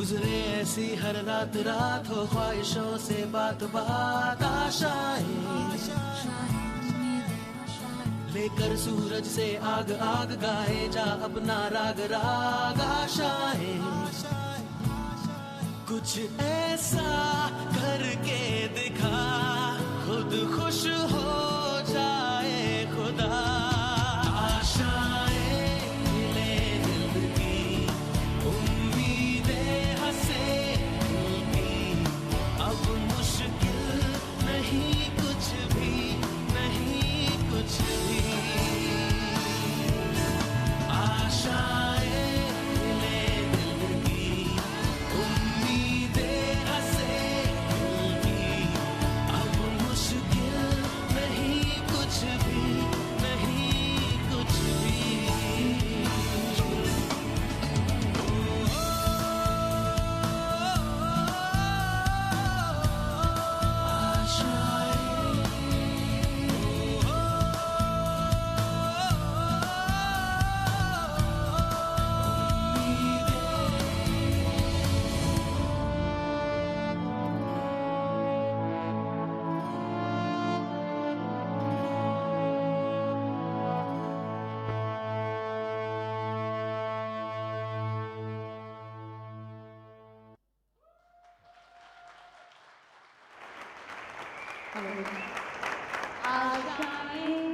गुजरे ऐसी हर रात रात हो ख्वाहिशों से बात बात आशाएं लेकर सूरज से आग आग गाए जा अपना राग राग आशाएं कुछ ऐसा करके दिखा खुद खुश हो जाए खुदा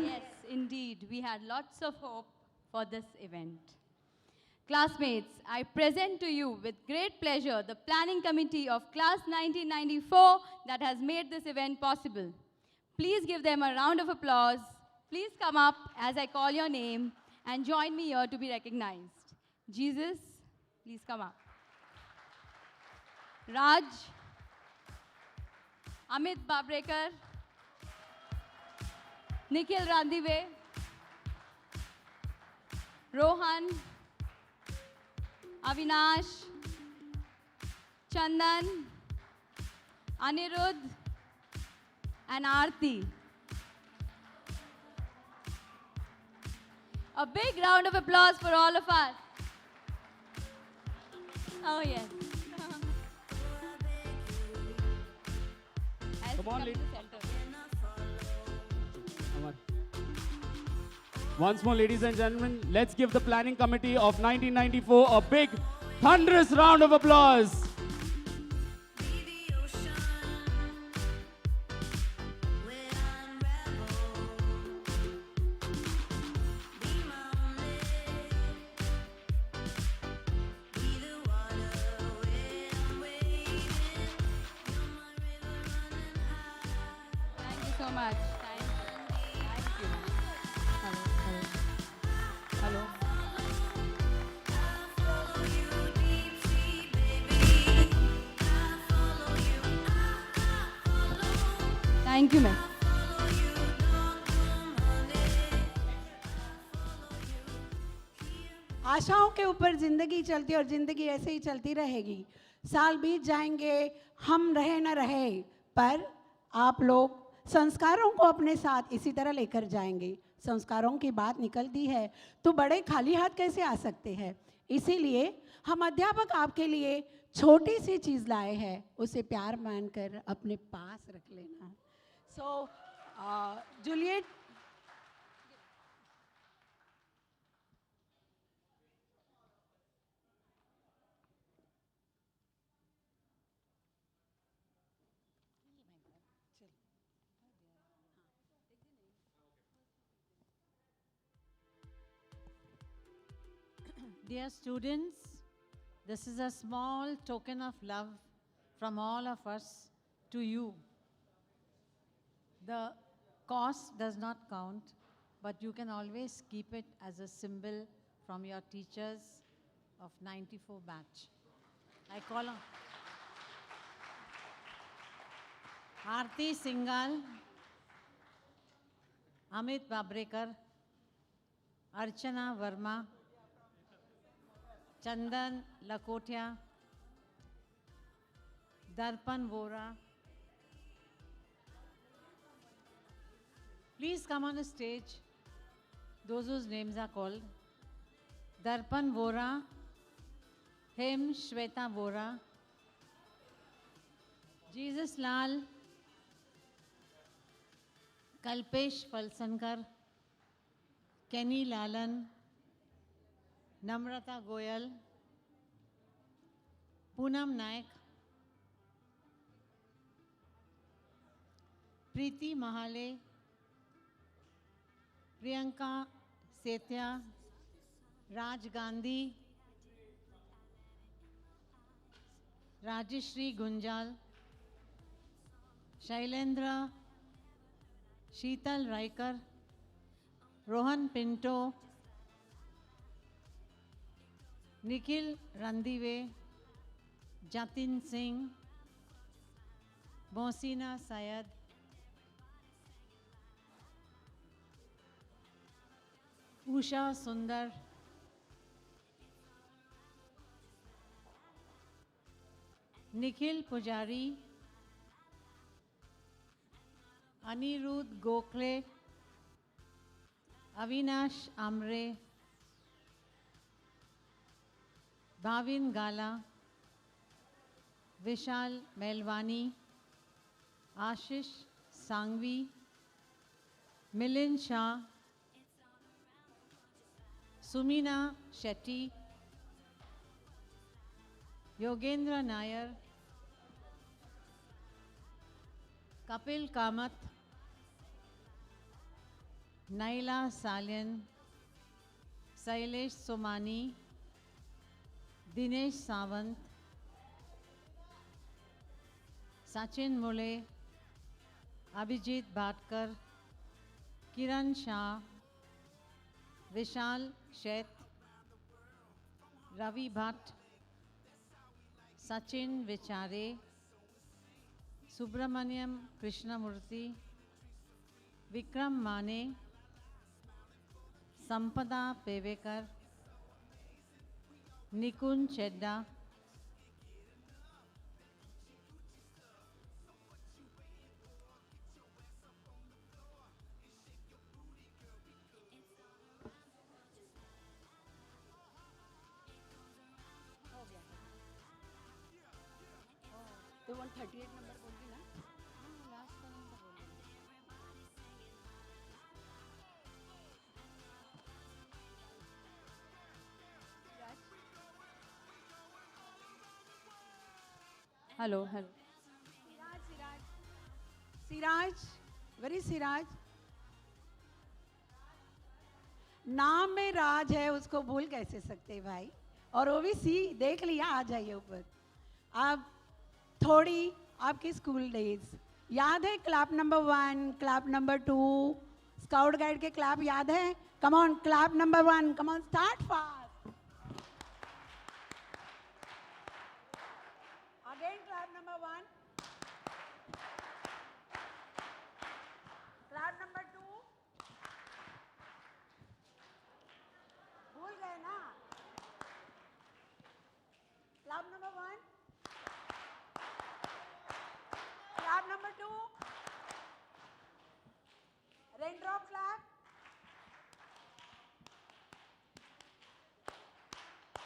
Yes, indeed, we had lots of hope for this event. Classmates, I present to you with great pleasure the planning committee of class 1994 that has made this event possible. Please give them a round of applause. Please come up as I call your name and join me here to be recognized. Jesus, please come up. Raj, Amit Babrekar, Nikhil Randive, Rohan, Avinash, Chandan, Anirudh, and Aarti. A big round of applause for all of us. Oh, yes. Come on, to ladies. the center. Once more, ladies and gentlemen, let's give the planning committee of 1994 a big, thunderous round of applause. Thank you so much. Thank you. Hello. Thank you, ma'am. आशाओं के ऊपर जिंदगी चलती और जिंदगी ऐसे ही चलती रहेगी। साल बीत जाएंगे, हम रहे न रहे, पर आप लोग संस्कारों को अपने साथ इसी तरह लेकर जाएंगे। संस्कारों की बात निकलती है तो बड़े खाली हाथ कैसे आ सकते हैं। इसीलिए हम अध्यापक आपके लिए छोटी सी चीज़ लाए हैं, उसे प्यार मानकर अपने पास रख लेना। सो Juliet, Dear students, this is a small token of love from all of us to you. The cost does not count, but you can always keep it as a symbol from your teachers of 94 batch. I call on Aarti Singhal, Amit Babrekar, Archana Verma, Chandan Lakotia, Darpan Vora. Please come on the stage, those whose names are called. Darpan Vora, Hem Shweta Vora, Jesus Lal, Kalpesh Phalsankar, Kenny Lalan, Namrata Goyal, Poonam Nayak, Preeti Mahale, Priyanka Setia, Raj Gandhi, Rajshree Gunjal, Shailendra, Sheetal Raikar, Rohan Pinto, Nikhil Randive, Jatin Singh, Mohsina Sayed, Usha Sundar, Nikhil पुजारी, अनिरुद्ध गोखले, अविनाश आमरे, भाविन गाला, विशाल मेलवानी, आशीष सांगवी, मिलिंद शाह, सुमीना शेट्टी, योगेंद्र नायर, कपिल कामत, नैला सालियन, शैलेश सोमानी, दिनेश सावंत, सचिन मुले, अभिजीत भाटकर, किरण शाह, विशाल शेत, रवि भट्ट, सचिन विचारे, सुब्रमण्यम कृष्णमूर्ति, विक्रम माने, संपदा पेवेकर, निकुंज चेड्डा, तो 138 number बोल दी ना। Hello hello Siraj, very Siraj, नाम में राज है, उसको भूल कैसे सकते भाई। और वो भी सी देख लिया, आ जाइए ऊपर। आप थोड़ी आपकी स्कूल डेज याद है? Clap number 1, clap number 2, scout guide के क्लाप याद है? Come on, clap number 1, come on, start fast. Again clap number 1, clap number 2, भूल गए ना? Clap number 1, clap number 2, rain drop clap,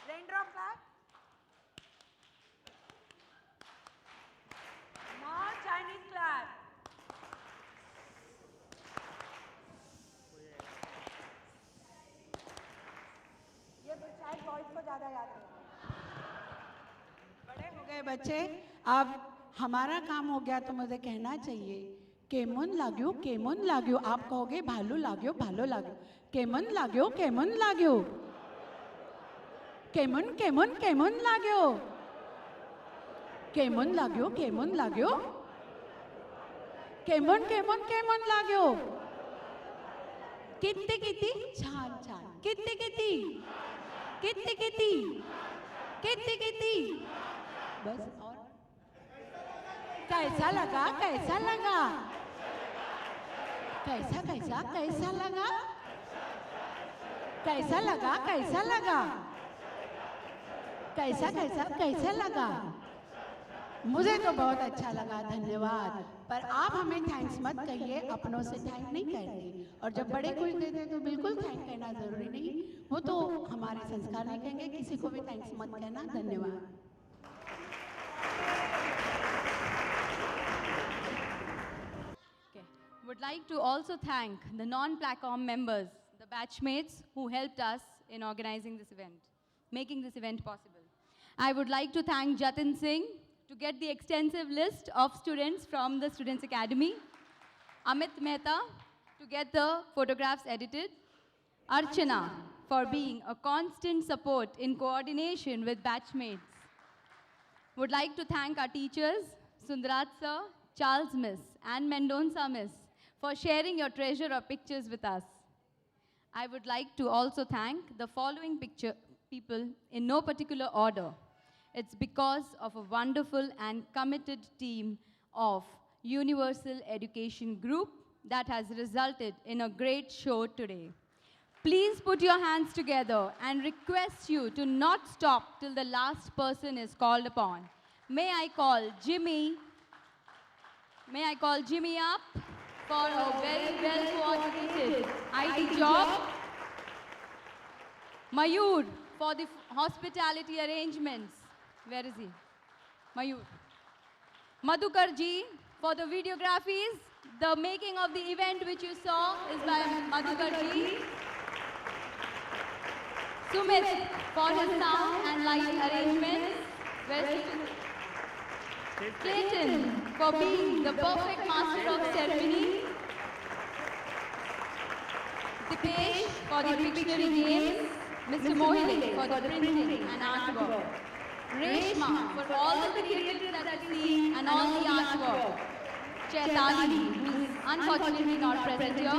rain drop clap, now Chinese clap. ये तो शायद boys को ज्यादा याद है। बड़े हो गए बच्चे, अब हमारा काम हो गया तो मुझे कहना चाहिए केमन लाग्यो, केमन लाग्यो। आप कहोगे भालू लाग्यो, भालो लाग्यो। केमन लाग्यो, केमन लाग्यो, केमन केमन केमन लाग्यो, केमन लाग्यो, केमन लाग्यो, केमन केमन केमन लाग्यो। किती किती छान छान, किती किती, किती किती, किती किती। बस और कैसा लगा, कैसा लगा, कैसा कैसा कैसा लगा, कैसा लगा, कैसा लगा, कैसा कैसा कैसा लगा, मुझे तो बहुत अच्छा लगा, धन्यवाद। पर आप हमें थैंक्स मत कहिए, अपनों से थैंक नहीं कहेंगे। और जब बड़े कुछ देते हैं तो बिल्कुल थैंक कहना जरूरी नहीं, वो तो हमारे संस्कार नहीं कहेंगे, किसी को भी थैंक्स मत कहना। धन्यवाद। Okay. Would like to also thank the non-Placom members, the batchmates who helped us in organizing this event, making this event possible. I would like to thank Jatin Singh to get the extensive list of students from the Students' Academy, Amit Mehta to get the photographs edited, Archana for being a constant support in coordination with batchmates. Would like to thank our teachers, Sundarat sir, Charles miss, and Mendonça miss, for sharing your treasure of pictures with us. I would like to also thank the following people in no particular order. It's because of a wonderful and committed team of Universal Education Group that has resulted in a great show today. Please put your hands together and request you to not stop till the last person is called upon. May I call Jimmy up for a very well coordinated IT job. Mayur for the hospitality arrangements. Where is he? Mayur. Madhukar ji for the videographies. The making of the event which you saw is by Madhukar ji. Sumit for his sound and lighting arrangements. Where's Clayton? Clayton for being the perfect master of ceremony. Dipesh for the Pictionary games. Mr. Mohile for the printing and artwork. Reshma for all the creatives that we see and all the artwork. Chaitali, who is unfortunately not present here,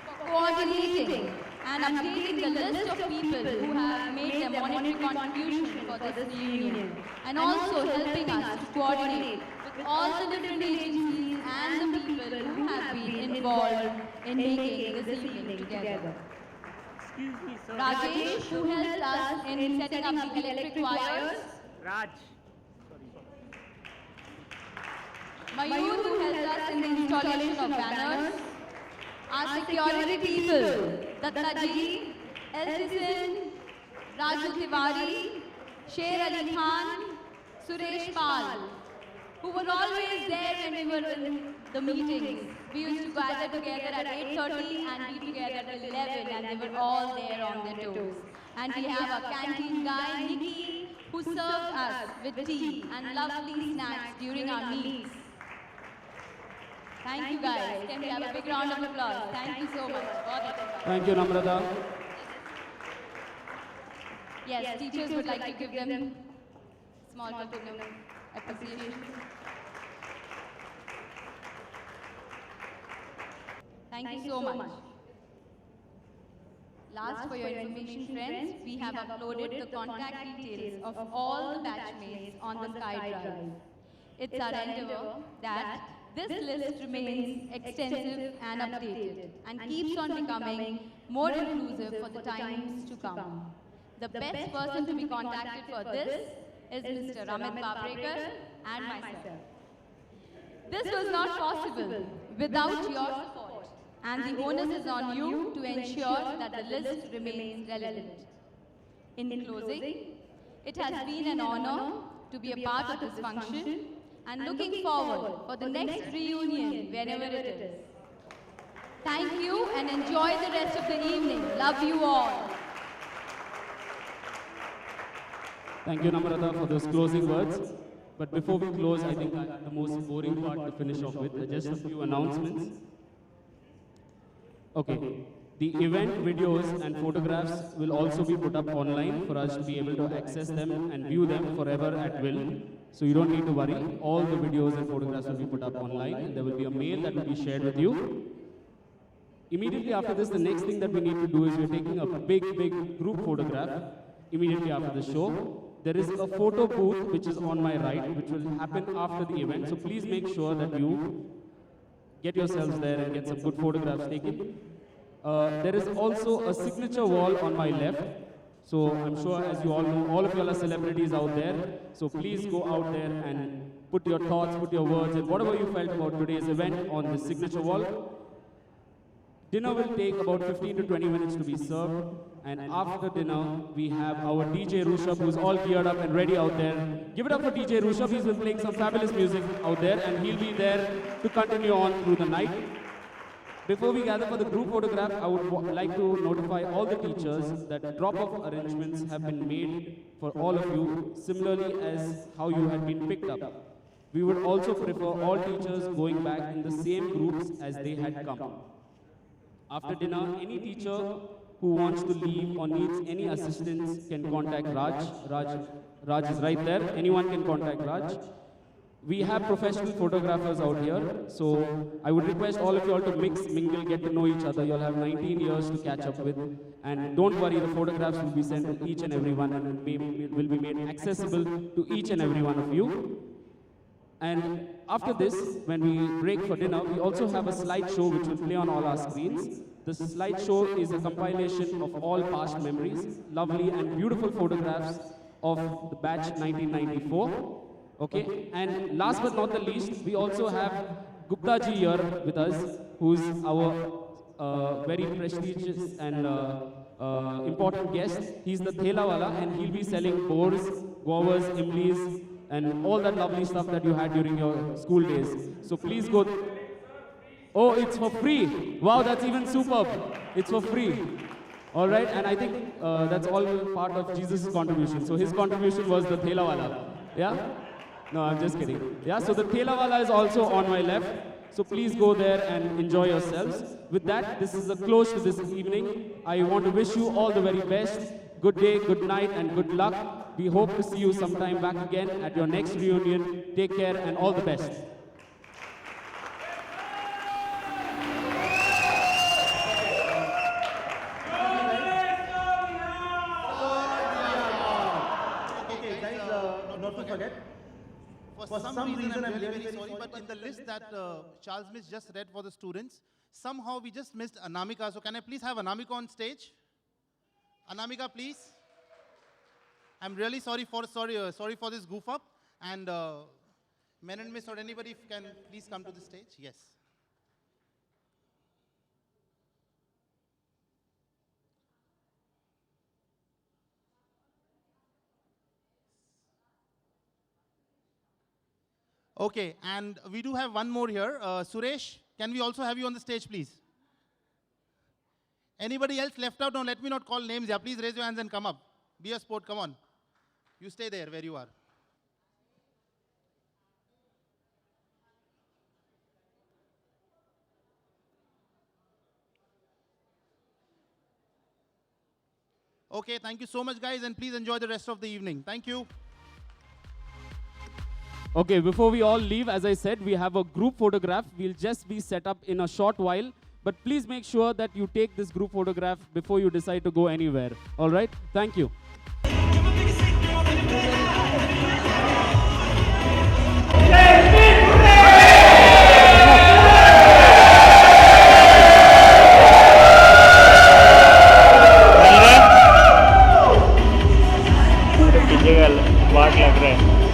for coordinating and updating the list of people who have made their monetary contribution for this reunion, and also helping us to coordinate with all the different agencies and the people who have been involved in making this evening together. Excuse me, sir. Rajesh, who helped us in setting up the electric wires. Raj. Mayur, who helped us in the installation of banners. Our security people, Dattaji, Elcison, Raju Tiwari, Sher Ali Khan, Suresh Pal, who were always there when we were in the meetings. We used to gather together at 8:30 and be together at 11, and they were all there on their toes. And we have a canteen guy, Nikki, who served us with tea and lovely snacks during our meals. Thank you guys. Can we have a big round of applause? Thank you so much. Thank you, Namrata. Yes, teachers would like to give them small token of appreciation. Thank you so much. Last, for your information, friends, we have uploaded the contact details of all the batchmates on the SkyDrive. It's our endeavor that this list remains extensive and updated and keeps on becoming more inclusive for the times to come. The best person to be contacted for this is Mr. Amit Babrekar and myself. This was not possible without your support, and the onus is on you to ensure that the list remains relevant. In closing, it has been an honor to be a part of this function and looking forward for the next reunion whenever it is. Thank you and enjoy the rest of the evening. Love you all. Thank you, Namrata, for those closing words. But before we close, I think the most boring part to finish off with, just a few announcements. Okay, the event videos and photographs will also be put up online for us to be able to access them and view them forever at will. So you don't need to worry. All the videos and photographs will be put up online, and there will be a mail that will be shared with you. Immediately after this, the next thing that we need to do is we're taking a big group photograph immediately after the show. There is a photo booth which is on my right, which will happen after the event. So please make sure that you get yourselves there and get some good photographs taken. There is also a signature wall on my left. So I'm sure, as you all know, all of you all are celebrities out there. So please go out there and put your thoughts, put your words, and whatever you felt about today's event on this signature wall. Dinner will take about 15 to 20 minutes to be served. And after dinner, we have our DJ Rushabh, who's all geared up and ready out there. Give it up for DJ Rushabh. He's been playing some fabulous music out there, and he'll be there to continue on through the night. Before we gather for the group photograph, I would like to notify all the teachers that drop-off arrangements have been made for all of you, similarly as how you had been picked up. We would also prefer all teachers going back in the same groups as they had come. After dinner, any teacher who wants to leave or needs any assistance can contact Raj. Raj is right there. Anyone can contact Raj. We have professional photographers out here, so I would request all of you all to mix, mingle, get to know each other. You'll have 19 years to catch up with. And don't worry, the photographs will be sent to each and every one and will be made accessible to each and every one of you. And after this, when we break for dinner, we also have a slideshow which will play on all our screens. The slideshow is a compilation of all past memories, lovely and beautiful photographs of the batch 1994. Okay, and last but not the least, we also have Gupta ji here with us, who's our very prestigious and important guest. He's the Thela Wala, and he'll be selling boars, guavas, imlis, and all that lovely stuff that you had during your school days. So please go. Oh, it's for free. Wow, that's even superb. It's for free. All right, and I think that's all part of Jesus' contribution. So his contribution was the Thela Wala. Yeah? No, I'm just kidding. Yeah, so the Thela Wala is also on my left. So please go there and enjoy yourselves. With that, this is a close to this evening. I want to wish you all the very best. Good day, good night, and good luck. We hope to see you sometime back again at your next reunion. Take care and all the best. Okay, guys, not to forget. For some reason, I'm very, very sorry, but in the list that Charles Miss just read for the students, somehow we just missed Anamika. So can I please have Anamika on stage? Anamika, please. I'm really sorry for this goof up. And Men and Miss or anybody can please come to the stage. Yes. Okay, and we do have one more here. Suresh, can we also have you on the stage, please? Anybody else left out? No, let me not call names. Yeah, please raise your hands and come up. Be a sport, come on. You stay there where you are. Okay, thank you so much, guys, and please enjoy the rest of the evening. Thank you. Okay, before we all leave, as I said, we have a group photograph. We'll just be set up in a short while. But please make sure that you take this group photograph before you decide to go anywhere. All right? Thank you. पीछे का वाट लग रहा है